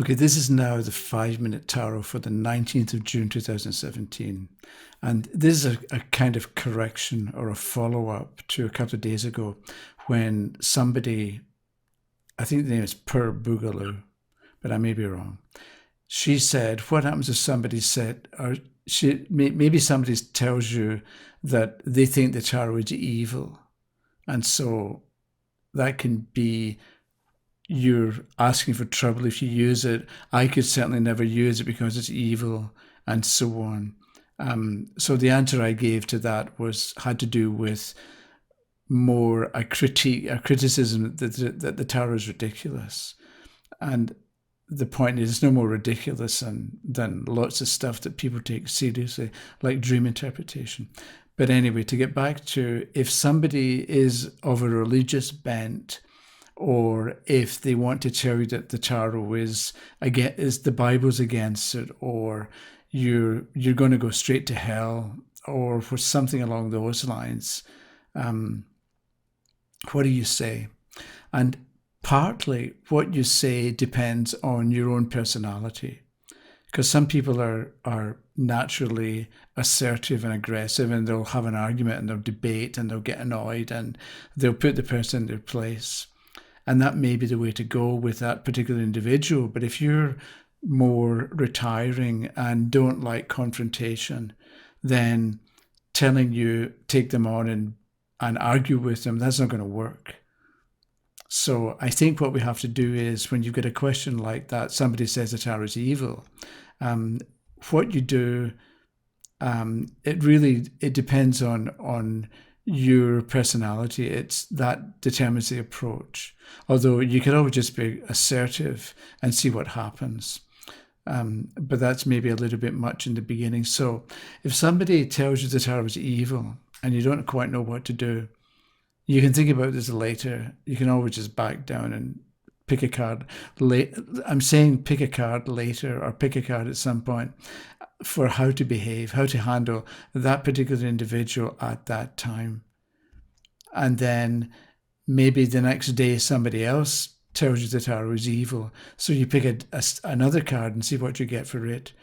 Okay, this is now the 5 Minute Tarot for the 19th of June 2017. And this is a kind of correction or a follow up to a couple of days ago when somebody, I think the name is Per Boogaloo, but I may be wrong. She said, what happens if somebody said, or maybe somebody tells you that they think the tarot is evil. And so that can be you're asking for trouble if you use it. I could certainly never use it because it's evil, and so on. So the answer I gave to that had to do with more a criticism that the tarot is ridiculous. And the point is, it's no more ridiculous than lots of stuff that people take seriously, like dream interpretation. But anyway, to get back to, if somebody is of a religious bent, or if they want to tell you that the tarot is the Bible's against it, or you're going to go straight to hell, or for something along those lines, what do you say? And partly what you say depends on your own personality, because some people are naturally assertive and aggressive, and they'll have an argument and they'll debate and they'll get annoyed and they'll put the person in their place. And that may be the way to go with that particular individual. But if you're more retiring and don't like confrontation, then telling you take them on and argue with them, that's not going to work. So I think what we have to do is, when you've got a question like that, somebody says the tarot is evil, what you do, it depends on your personality. It's that determines the approach. Although you could always just be assertive and see what happens. But that's maybe a little bit much in the beginning. So if somebody tells you the tarot is evil and you don't quite know what to do, you can think about this later. You can always just back down and pick a card. I'm saying pick a card later, or pick a card at some point for how to behave, how to handle that particular individual at that time. And then maybe the next day somebody else tells you the tarot is evil. So you pick another card and see what you get for it.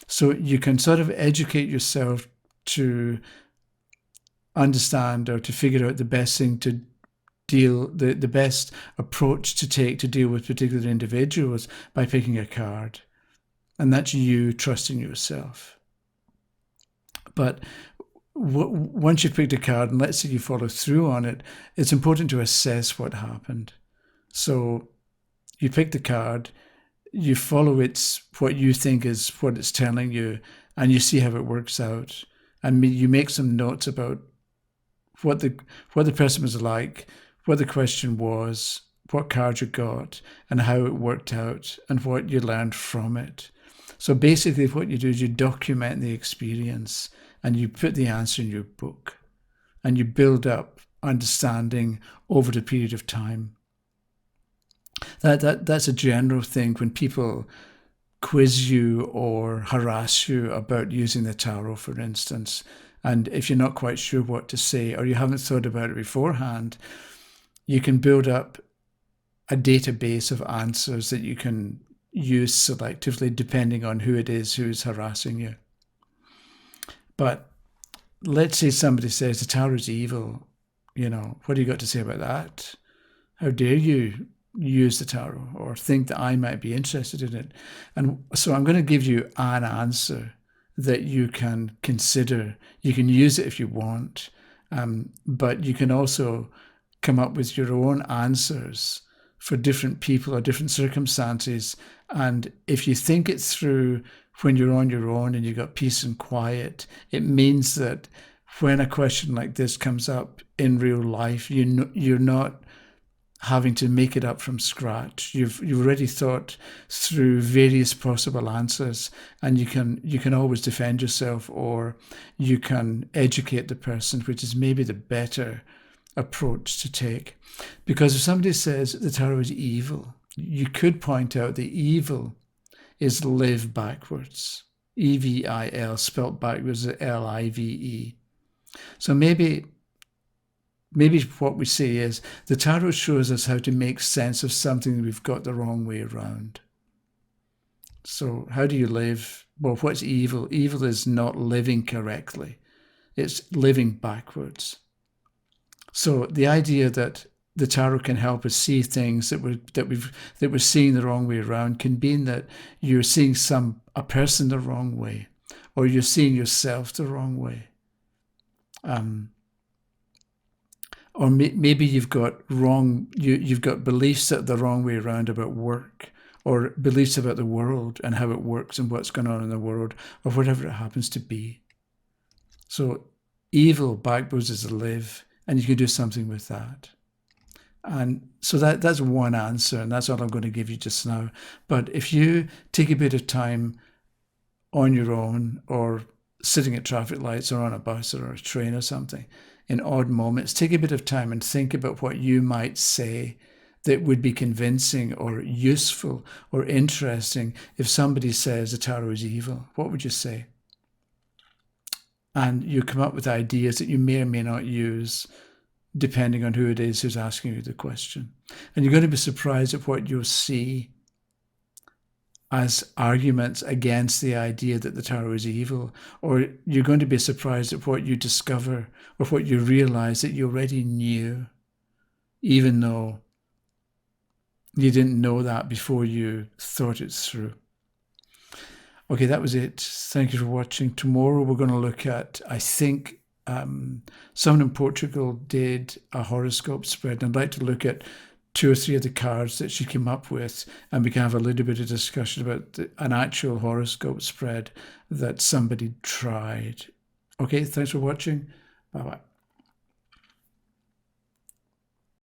So you can sort of educate yourself to understand or to figure out the best thing to the best approach to take to deal with particular individuals by picking a card. And that's you trusting yourself. But once you've picked a card, and let's say you follow through on it, it's important to assess what happened. So you pick the card, you follow what you think is what it's telling you, and you see how it works out. And you make some notes about what the person was like, what the question was, what card you got, and how it worked out, and what you learned from it. So basically what you do is you document the experience and you put the answer in your book, and you build up understanding over the period of time. That's a general thing when people quiz you or harass you about using the tarot, for instance. And if you're not quite sure what to say, or you haven't thought about it beforehand, you can build up a database of answers that you can use selectively depending on who it is who's harassing you. But let's say somebody says the tarot is evil. What do you got to say about that? How dare you use the tarot or think that I might be interested in it? And so I'm going to give you an answer that you can consider. You can use it if you want, but you can also come up with your own answers for different people or different circumstances. And if you think it through when you're on your own and you've got peace and quiet, it means that when a question like this comes up in real life, you're not having to make it up from scratch. You've already thought through various possible answers, and you can always defend yourself, or you can educate the person, which is maybe the better approach to take. Because if somebody says the tarot is evil, you could point out the evil is live backwards. EVIL, spelt backwards, LIVE. So maybe what we say is the tarot shows us how to make sense of something we've got the wrong way around. So how do you live? Well, what's evil? Evil is not living correctly. It's living backwards. So the idea that the tarot can help us see things that we're seeing the wrong way around can mean that you're seeing a person the wrong way, or you're seeing yourself the wrong way. Or maybe you've got beliefs that are the wrong way around about work, or beliefs about the world and how it works and what's going on in the world, or whatever it happens to be. So evil backwards is to live, and you can do something with that. And so that's one answer, and that's all I'm going to give you just now. But if you take a bit of time on your own, or sitting at traffic lights, or on a bus or a train or something, in odd moments, take a bit of time and think about what you might say that would be convincing or useful or interesting if somebody says the tarot is evil. What would you say? And you come up with ideas that you may or may not use depending on who it is who's asking you the question. And you're going to be surprised at what you'll see as arguments against the idea that the tarot is evil, or you're going to be surprised at what you discover or what you realize that you already knew, even though you didn't know that before you thought it through. Okay, that was it. Thank you for watching. Tomorrow we're going to look at, I think, someone in Portugal did a horoscope spread, and I'd like to look at 2 or 3 of the cards that she came up with, and we can have a little bit of discussion about an actual horoscope spread that somebody tried. Okay, thanks for watching. Bye-bye.